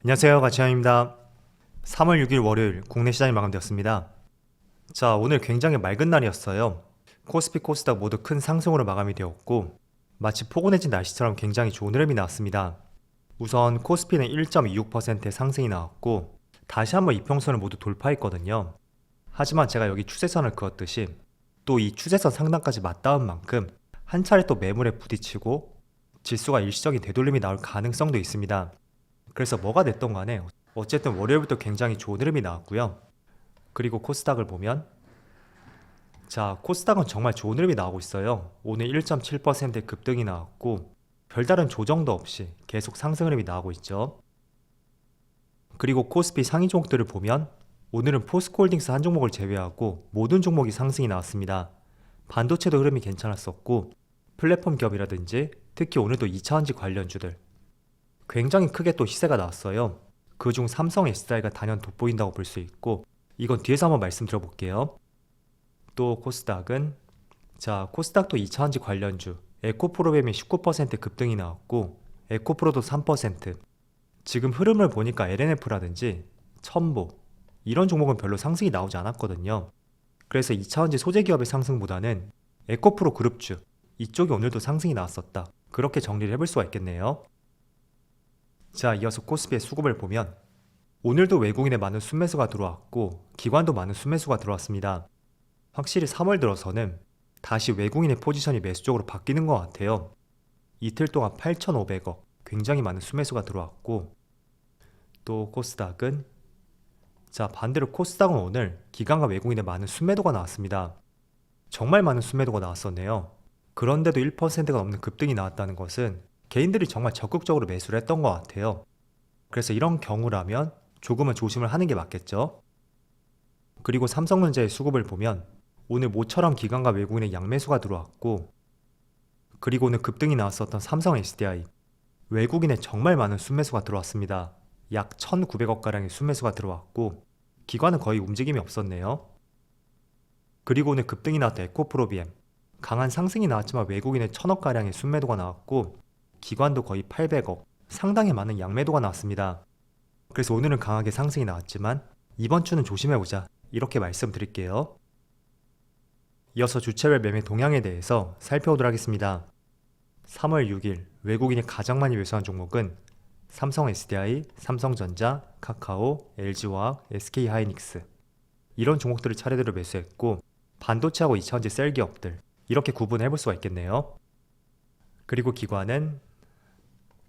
안녕하세요, 가치현입니다. 3월 6일 월요일 국내 시장이 마감되었습니다. 자, 오늘 굉장히 맑은 날이었어요. 코스피, 코스닥 모두 큰 상승으로 마감이 되었고 마치 포근해진 날씨처럼 굉장히 좋은 흐름이 나왔습니다. 우선 코스피는 1.26%의 상승이 나왔고 다시 한번 이평선을 모두 돌파했거든요. 하지만 제가 여기 추세선을 그었듯이 또 이 추세선 상단까지 맞닿은 만큼 한 차례 또 매물에 부딪히고 지수가 일시적인 되돌림이 나올 가능성도 있습니다. 그래서 뭐가 됐던 간에 어쨌든 월요일부터 굉장히 좋은 흐름이 나왔고요. 그리고 코스닥을 보면 자, 코스닥은 정말 좋은 흐름이 나오고 있어요. 오늘 1.7%의 급등이 나왔고 별다른 조정도 없이 계속 상승 흐름이 나오고 있죠. 그리고 코스피 상위 종목들을 보면 오늘은 포스코홀딩스 한 종목을 제외하고 모든 종목이 상승이 나왔습니다. 반도체도 흐름이 괜찮았었고 플랫폼 기업이라든지 특히 오늘도 2차전지 관련주들 굉장히 크게 또 시세가 나왔어요. 그중 삼성 SDI가 단연 돋보인다고 볼 수 있고 이건 뒤에서 한번 말씀드려볼게요. 또 코스닥은 코스닥도 2차전지 관련주 에코프로뱀이 19% 급등이 나왔고 에코프로도 3%. 지금 흐름을 보니까 LNF라든지 첨보 이런 종목은 별로 상승이 나오지 않았거든요. 그래서 2차전지 소재기업의 상승보다는 에코프로 그룹주 이쪽이 오늘도 상승이 나왔었다. 그렇게 정리를 해볼 수가 있겠네요. 자, 이어서 코스피의 수급을 보면 오늘도 외국인의 많은 순매수가 들어왔고 기관도 많은 순매수가 들어왔습니다. 확실히 3월 들어서는 다시 외국인의 포지션이 매수 쪽으로 바뀌는 것 같아요. 이틀 동안 8,500억 굉장히 많은 순매수가 들어왔고 또 코스닥은 반대로 코스닥은 오늘 기관과 외국인의 많은 순매도가 나왔습니다. 정말 많은 순매도가 나왔었네요. 그런데도 1%가 넘는 급등이 나왔다는 것은 개인들이 정말 적극적으로 매수를 했던 것 같아요. 그래서 이런 경우라면 조금은 조심을 하는 게 맞겠죠. 그리고 삼성전자의 수급을 보면 오늘 모처럼 기관과 외국인의 양매수가 들어왔고 그리고 오늘 급등이 나왔었던 삼성 SDI 외국인의 정말 많은 순매수가 들어왔습니다. 약 1,900억가량의 순매수가 들어왔고 기관은 거의 움직임이 없었네요. 그리고 오늘 급등이 나왔던 에코프로비엠 강한 상승이 나왔지만 외국인의 1,000억가량의 순매도가 나왔고 기관도 거의 800억 상당히 많은 양매도가 나왔습니다. 그래서 오늘은 강하게 상승이 나왔지만 이번 주는 조심해보자 이렇게 말씀드릴게요. 이어서 주체별 매매 동향에 대해서 살펴보도록 하겠습니다. 3월 6일 외국인이 가장 많이 매수한 종목은 삼성 SDI, 삼성전자, 카카오, LG화학, SK하이닉스 이런 종목들을 차례대로 매수했고 반도체하고 2차전지 셀 기업들 이렇게 구분해볼 수가 있겠네요. 그리고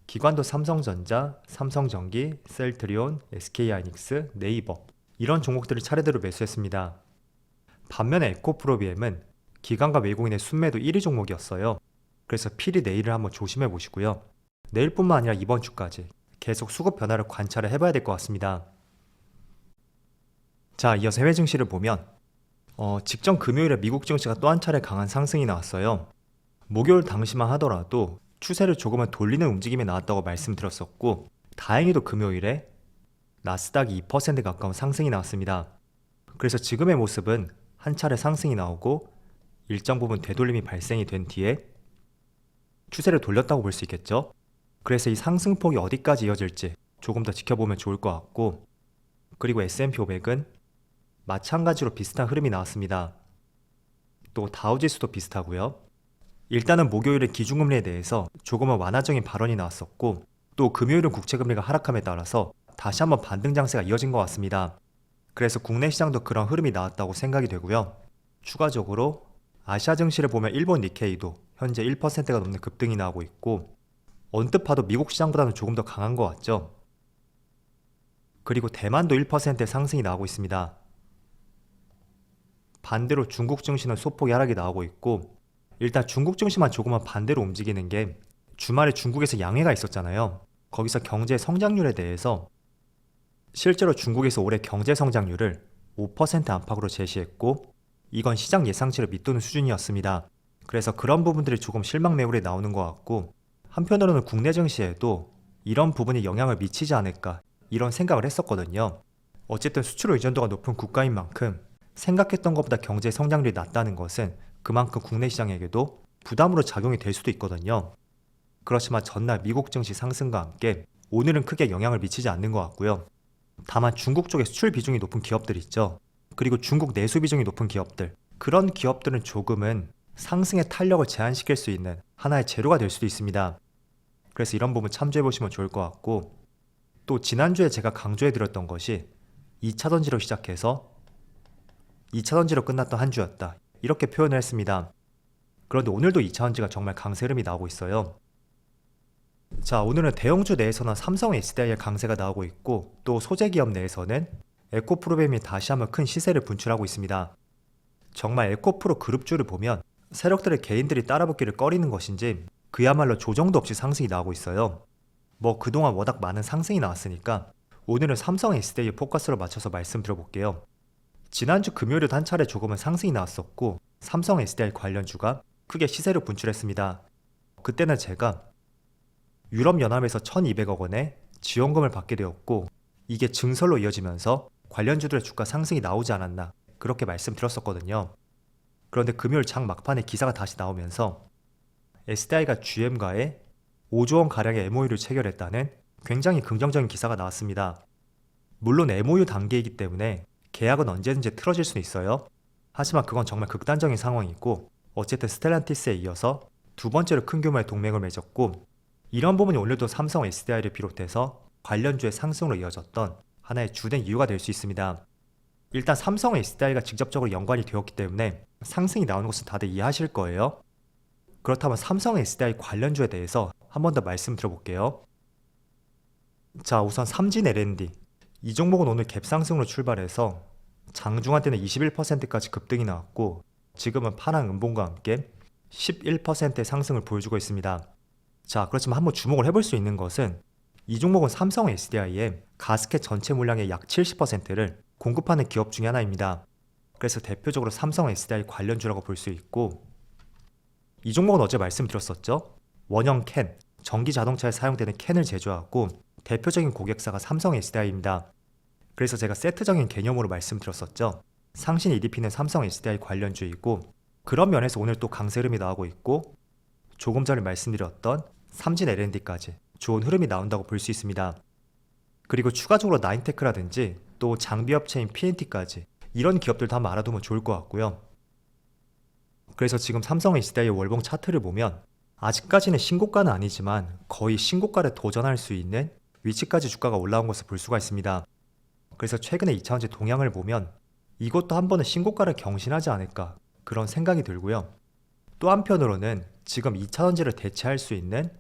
기관도 삼성전자, 삼성전기, 셀트리온, SK하이닉스, 네이버 이런 종목들을 차례대로 매수했습니다. 반면에 에코프로비엠은 기관과 외국인의 순매도 1위 종목이었어요. 그래서 필히 내일을 한번 조심해 보시고요. 내일뿐만 아니라 이번 주까지 계속 수급 변화를 관찰을 해봐야 될 것 같습니다. 자, 이어서 해외 증시를 보면 직전 금요일에 미국 증시가 또 한 차례 강한 상승이 나왔어요. 목요일 당시만 하더라도 추세를 조금은 돌리는 움직임이 나왔다고 말씀드렸었고 다행히도 금요일에 나스닥이 2% 가까운 상승이 나왔습니다. 그래서 지금의 모습은 한 차례 상승이 나오고 일정 부분 되돌림이 발생이 된 뒤에 추세를 돌렸다고 볼 수 있겠죠. 그래서 이 상승폭이 어디까지 이어질지 조금 더 지켜보면 좋을 것 같고 그리고 S&P 500은 마찬가지로 비슷한 흐름이 나왔습니다. 또 다우지수도 비슷하고요. 일단은 목요일에 기준금리에 대해서 조금은 완화적인 발언이 나왔었고 또 금요일은 국채금리가 하락함에 따라서 다시 한번 반등 장세가 이어진 것 같습니다. 그래서 국내 시장도 그런 흐름이 나왔다고 생각이 되고요. 추가적으로 아시아 증시를 보면 일본 니케이도 현재 1%가 넘는 급등이 나오고 있고 언뜻 봐도 미국 시장보다는 조금 더 강한 것 같죠. 그리고 대만도 1%의 상승이 나오고 있습니다. 반대로 중국 증시는 소폭 하락이 나오고 있고 일단 중국 증시만 조금만 반대로 움직이는 게 주말에 중국에서 양해가 있었잖아요. 거기서 경제 성장률에 대해서 실제로 중국에서 올해 경제 성장률을 5% 안팎으로 제시했고 이건 시장 예상치를 밑도는 수준이었습니다. 그래서 그런 부분들이 조금 실망 매물에 나오는 것 같고 한편으로는 국내 증시에도 이런 부분이 영향을 미치지 않을까 이런 생각을 했었거든요. 어쨌든 수출 의존도가 높은 국가인 만큼 생각했던 것보다 경제 성장률이 낮다는 것은 그만큼 국내 시장에게도 부담으로 작용이 될 수도 있거든요. 그렇지만 전날 미국 증시 상승과 함께 오늘은 크게 영향을 미치지 않는 것 같고요. 다만 중국 쪽에 수출 비중이 높은 기업들 있죠. 그리고 중국 내수 비중이 높은 기업들, 그런 기업들은 조금은 상승의 탄력을 제한시킬 수 있는 하나의 재료가 될 수도 있습니다. 그래서 이런 부분 참조해 보시면 좋을 것 같고, 또 지난주에 제가 강조해 드렸던 것이 2차전지로 시작해서 2차전지로 끝났던 한 주였다, 이렇게 표현을 했습니다. 그런데 오늘도 2차전지가 정말 강세 흐름이 나오고 있어요. 자, 오늘은 대형주 내에서는 삼성 SDI의 강세가 나오고 있고, 또 소재기업 내에서는 에코프로뱀이 다시 한번 큰 시세를 분출하고 있습니다. 정말 에코프로 그룹주를 보면 세력들의 개인들이 따라붙기를 꺼리는 것인지 그야말로 조정도 없이 상승이 나오고 있어요. 뭐 그동안 워낙 많은 상승이 나왔으니까 오늘은 삼성 SDI의 포커스로 맞춰서 말씀드려볼게요. 지난주 금요일에도 한 차례 조금은 상승이 나왔었고, 삼성 SDI 관련주가 크게 시세를 분출했습니다. 그때는 제가 유럽연합에서 1200억 원의 지원금을 받게 되었고, 이게 증설로 이어지면서 관련주들의 주가 상승이 나오지 않았나, 그렇게 말씀드렸었거든요. 그런데 금요일 장 막판에 기사가 다시 나오면서 SDI가 GM과의 5조 원 가량의 MOU를 체결했다는 굉장히 긍정적인 기사가 나왔습니다. 물론 MOU 단계이기 때문에 계약은 언제든지 틀어질 수는 있어요. 하지만 그건 정말 극단적인 상황이고, 어쨌든 스텔란티스에 이어서 두 번째로 큰 규모의 동맹을 맺었고, 이런 부분이 오늘도 삼성 SDI를 비롯해서 관련주의 상승으로 이어졌던 하나의 주된 이유가 될 수 있습니다. 일단 삼성 SDI가 직접적으로 연관이 되었기 때문에 상승이 나오는 것은 다들 이해하실 거예요. 그렇다면 삼성 SDI 관련주에 대해서 한 번 더 말씀드려볼게요. 자, 우선 삼진 L&D, 이 종목은 오늘 갭 상승으로 출발해서 장중한 때는 21%까지 급등이 나왔고, 지금은 파랑 음봉과 함께 11%의 상승을 보여주고 있습니다. 자, 그렇지만 한번 주목을 해볼 수 있는 것은 이 종목은 삼성 SDI의 가스켓 전체 물량의 약 70%를 공급하는 기업 중에 하나입니다. 그래서 대표적으로 삼성 SDI 관련주라고 볼 수 있고, 이 종목은 어제 말씀드렸었죠. 원형 캔, 전기 자동차에 사용되는 캔을 제조하고 대표적인 고객사가 삼성 SDI입니다. 그래서 제가 세트적인 개념으로 말씀드렸었죠. 상신 EDP는 삼성 SDI 관련주이고, 그런 면에서 오늘 또 강세 흐름이 나오고 있고, 조금 전에 말씀드렸던 삼진 L&D까지 좋은 흐름이 나온다고 볼 수 있습니다. 그리고 추가적으로 나인테크라든지 또 장비업체인 P&T까지 이런 기업들도 한번 알아두면 좋을 것 같고요. 그래서 지금 삼성 SDI의 월봉 차트를 보면 아직까지는 신고가는 아니지만 거의 신고가를 도전할 수 있는 위치까지 주가가 올라온 것을 볼 수가 있습니다. 그래서 최근에 2차전지 동향을 보면 이것도 한 번은 신고가를 경신하지 않을까, 그런 생각이 들고요. 또 한편으로는 지금 2차전지를 대체할 수 있는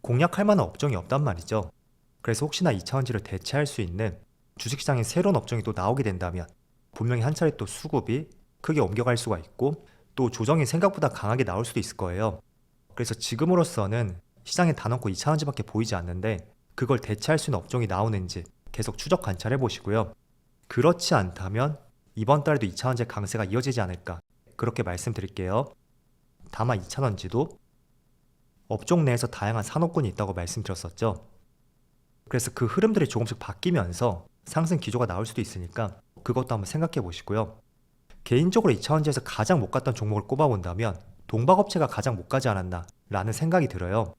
공략할 만한 업종이 없단 말이죠. 그래서 혹시나 2차전지를 대체할 수 있는 주식시장에 새로운 업종이 또 나오게 된다면 분명히 한 차례 또 수급이 크게 옮겨갈 수가 있고, 또 조정이 생각보다 강하게 나올 수도 있을 거예요. 그래서 지금으로서는 시장에 단언코 2차전지밖에 보이지 않는데, 그걸 대체할 수 있는 업종이 나오는지 계속 추적 관찰해 보시고요. 그렇지 않다면 이번 달에도 2차전지 강세가 이어지지 않을까, 그렇게 말씀드릴게요. 다만 2차전지도 업종 내에서 다양한 산업군이 있다고 말씀드렸었죠. 그래서 그 흐름들이 조금씩 바뀌면서 상승 기조가 나올 수도 있으니까 그것도 한번 생각해 보시고요. 개인적으로 2차전지에서 가장 못 갔던 종목을 꼽아본다면 동박업체가 가장 못 가지 않았나 라는 생각이 들어요.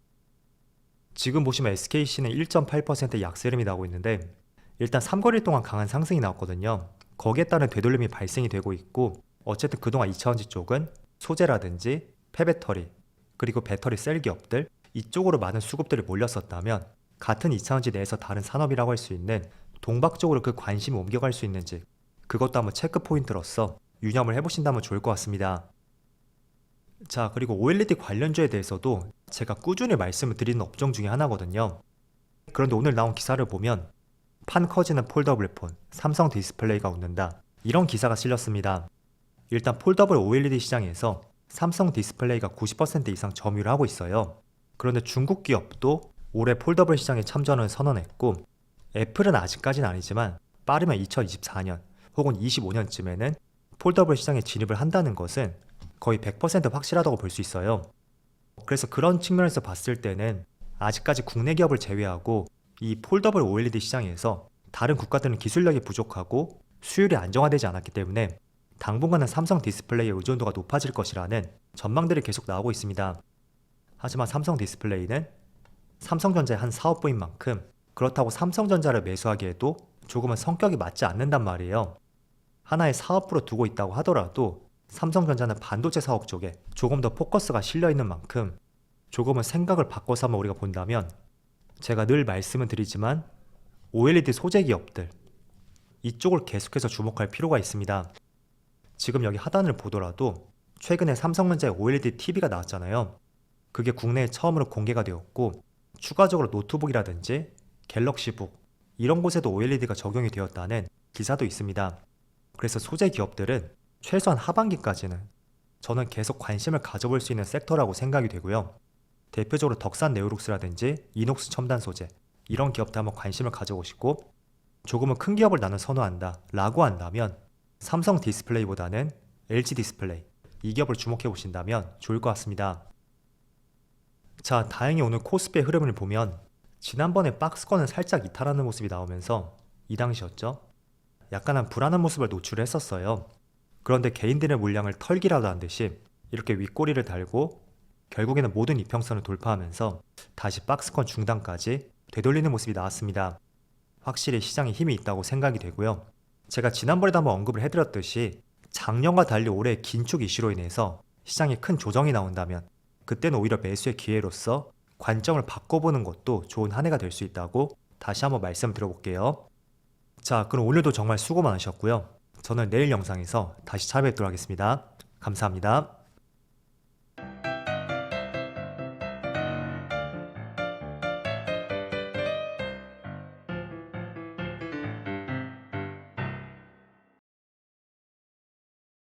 지금 보시면 SKC는 1.8%의 약세 흐름이 나오고 있는데, 일단 3거리 동안 강한 상승이 나왔거든요. 거기에 따른 되돌림이 발생이 되고 있고, 어쨌든 그동안 2차전지 쪽은 소재라든지 폐배터리, 그리고 배터리 셀 기업들, 이쪽으로 많은 수급들이 몰렸었다면 같은 2차전지 내에서 다른 산업이라고 할 수 있는 동박 쪽으로 그 관심이 옮겨갈 수 있는지, 그것도 한번 체크 포인트로서 유념을 해보신다면 좋을 것 같습니다. 자, 그리고 OLED 관련주에 대해서도 제가 꾸준히 말씀을 드리는 업종 중에 하나거든요. 그런데 오늘 나온 기사를 보면 판 커지는 폴더블 폰, 삼성 디스플레이가 웃는다, 이런 기사가 실렸습니다. 일단 폴더블 OLED 시장에서 삼성 디스플레이가 90% 이상 점유를 하고 있어요. 그런데 중국 기업도 올해 폴더블 시장에 참전을 선언했고, 애플은 아직까지는 아니지만 빠르면 2024년 혹은 25년쯤에는 폴더블 시장에 진입을 한다는 것은 거의 100% 확실하다고 볼 수 있어요. 그래서 그런 측면에서 봤을 때는 아직까지 국내 기업을 제외하고 이 폴더블 OLED 시장에서 다른 국가들은 기술력이 부족하고 수율이 안정화되지 않았기 때문에 당분간은 삼성 디스플레이의 의존도가 높아질 것이라는 전망들이 계속 나오고 있습니다. 하지만 삼성 디스플레이는 삼성전자의 한 사업부인 만큼 그렇다고 삼성전자를 매수하기에도 조금은 성격이 맞지 않는단 말이에요. 하나의 사업부로 두고 있다고 하더라도 삼성전자는 반도체 사업 쪽에 조금 더 포커스가 실려 있는 만큼 조금은 생각을 바꿔서 한번 우리가 본다면, 제가 늘 말씀을 드리지만 OLED 소재 기업들, 이쪽을 계속해서 주목할 필요가 있습니다. 지금 여기 하단을 보더라도 최근에 삼성전자의 OLED TV가 나왔잖아요. 그게 국내에 처음으로 공개가 되었고, 추가적으로 노트북이라든지 갤럭시북 이런 곳에도 OLED가 적용이 되었다는 기사도 있습니다. 그래서 소재 기업들은 최소한 하반기까지는 저는 계속 관심을 가져볼 수 있는 섹터라고 생각이 되고요. 대표적으로 덕산 네오룩스라든지 이녹스 첨단 소재 이런 기업들 한번 관심을 가져보시고, 조금은 큰 기업을 나는 선호한다 라고 한다면 삼성 디스플레이보다는 LG 디스플레이, 이 기업을 주목해 보신다면 좋을 것 같습니다. 자, 다행히 오늘 코스피의 흐름을 보면 지난번에 박스권을 살짝 이탈하는 모습이 나오면서 이 당시였죠. 약간은 불안한 모습을 노출했었어요. 그런데 개인들의 물량을 털기라도 한 듯이 이렇게 윗꼬리를 달고 결국에는 모든 이평선을 돌파하면서 다시 박스권 중단까지 되돌리는 모습이 나왔습니다. 확실히 시장에 힘이 있다고 생각이 되고요. 제가 지난번에도 한번 언급을 해드렸듯이 작년과 달리 올해 긴축 이슈로 인해서 시장에 큰 조정이 나온다면 그때는 오히려 매수의 기회로서 관점을 바꿔보는 것도 좋은 한 해가 될 수 있다고 다시 한번 말씀드려볼게요. 자, 그럼 오늘도 정말 수고 많으셨고요. 저는 내일 영상에서 다시 찾아뵙도록 하겠습니다. 감사합니다.